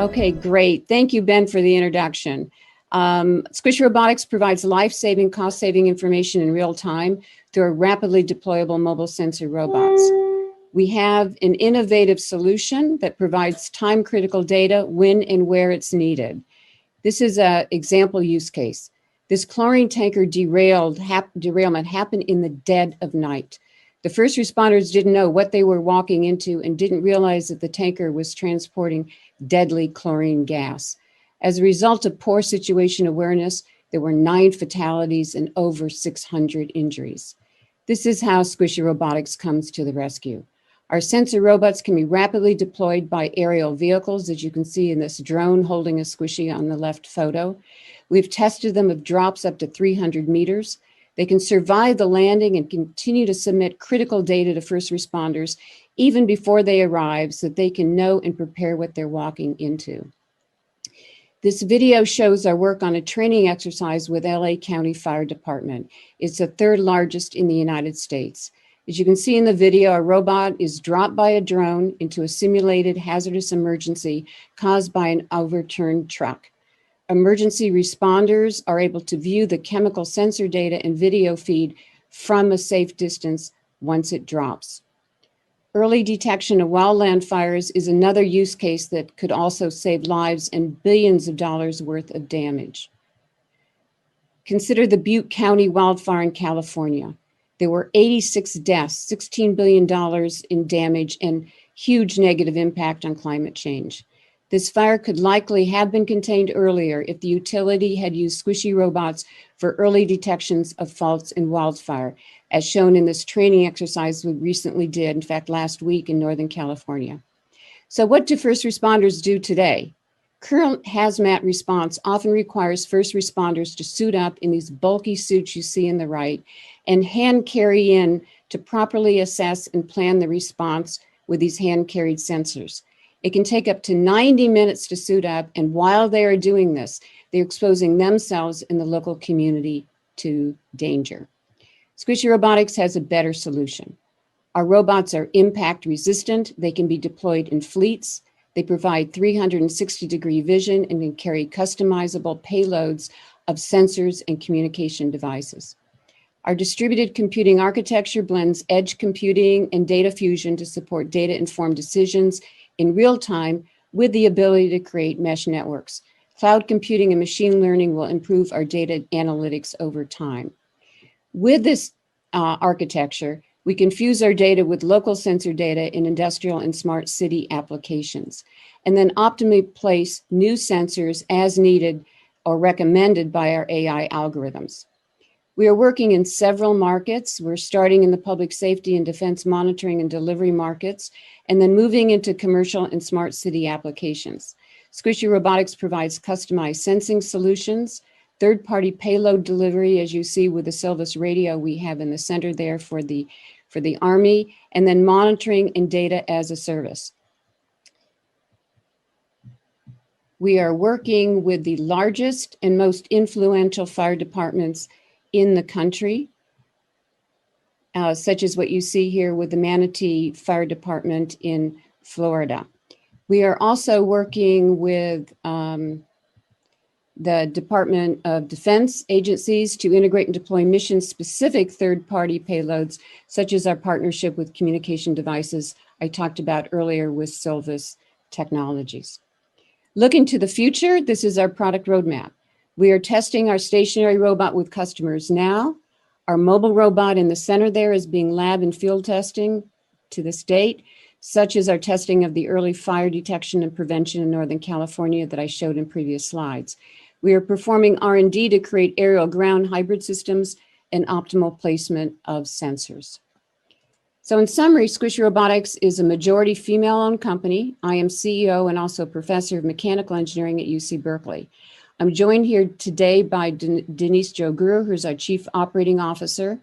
Okay, great. Thank you, Ben, for the introduction. Squishy Robotics provides life-saving, cost-saving information in real time through our rapidly deployable mobile sensor robots. We have an innovative solution that provides time-critical data when and where it's needed. This is an example use case. This chlorine tanker derailment happened in the dead of night. The first responders didn't know what they were walking into and didn't realize that the tanker was transporting deadly chlorine gas. As a result of poor situation awareness, there were 9 fatalities and over 600 injuries. This is how Squishy Robotics comes to the rescue. Our sensor robots can be rapidly deployed by aerial vehicles, as you can see in this drone holding a squishy on the left photo. We've tested them with drops up to 300 meters. They can survive the landing and continue to submit critical data to first responders even before they arrive so that they can know and prepare what they're walking into. This video shows our work on a training exercise with LA County Fire Department. It's the 3rd largest in the United States. As you can see in the video, a robot is dropped by a drone into a simulated hazardous emergency caused by an overturned truck. Emergency responders are able to view the chemical sensor data and video feed from a safe distance once it drops. Early detection of wildland fires is another use case that could also save lives and billions of dollars worth of damage. Consider the Butte County wildfire in California. There were 86 deaths, $16 billion in damage, and huge negative impact on climate change. This fire could likely have been contained earlier if the utility had used squishy robots for early detections of faults in wildfire, as shown in this training exercise we recently did, in fact, last week in Northern California. So what do first responders do today? Current hazmat response often requires first responders to suit up in these bulky suits you see in the right and hand carry in to properly assess and plan the response with these hand-carried sensors. It can take up to 90 minutes to suit up, and while they are doing this, they're exposing themselves and the local community to danger. Squishy Robotics has a better solution. Our robots are impact resistant. They can be deployed in fleets. They provide 360-degree vision and can carry customizable payloads of sensors and communication devices. Our distributed computing architecture blends edge computing and data fusion to support data-informed decisions in real time with the ability to create mesh networks. Cloud computing and machine learning will improve our data analytics over time. With this architecture, we can fuse our data with local sensor data in industrial and smart city applications, and then optimally place new sensors as needed or recommended by our AI algorithms. We are working in several markets. We're starting in the public safety and defense monitoring and delivery markets, and then moving into commercial and smart city applications. Squishy Robotics provides customized sensing solutions, third-party payload delivery, as you see with the Silvus radio we have in the center there for the Army, and then monitoring and data as a service. We are working with the largest and most influential fire departments in the country, such as what you see here with the Manatee Fire Department in Florida. We are also working with the Department of Defense agencies to integrate and deploy mission-specific third-party payloads, such as our partnership with communication devices I talked about earlier with Silvus Technologies. Looking to the future, this is our product roadmap. We are testing our stationary robot with customers now. Our mobile robot in the center there is being lab and field testing to this date, such as our testing of the early fire detection and prevention in Northern California that I showed in previous slides. We are performing R&D to create aerial-ground hybrid systems and optimal placement of sensors. So in summary, Squishy Robotics is a majority female-owned company. I am CEO and also professor of mechanical engineering at UC Berkeley. I'm joined here today by Denise Joguru, who's our Chief Operating Officer.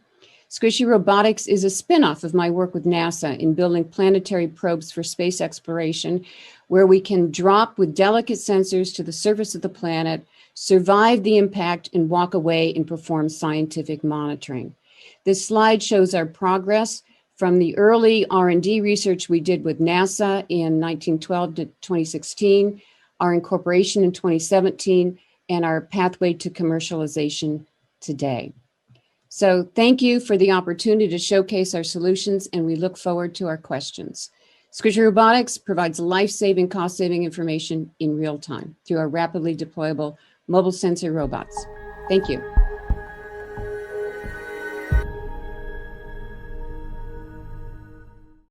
Squishy Robotics is a spinoff of my work with NASA in building planetary probes for space exploration, where we can drop with delicate sensors to the surface of the planet, survive the impact, and walk away and perform scientific monitoring. This slide shows our progress from the early R&D research we did with NASA in 1912 to 2016. our incorporation in 2017, and our pathway to commercialization today. So thank you for the opportunity to showcase our solutions, and we look forward to our questions. Squishy Robotics provides life-saving, cost-saving information in real time through our rapidly deployable mobile sensor robots. Thank you.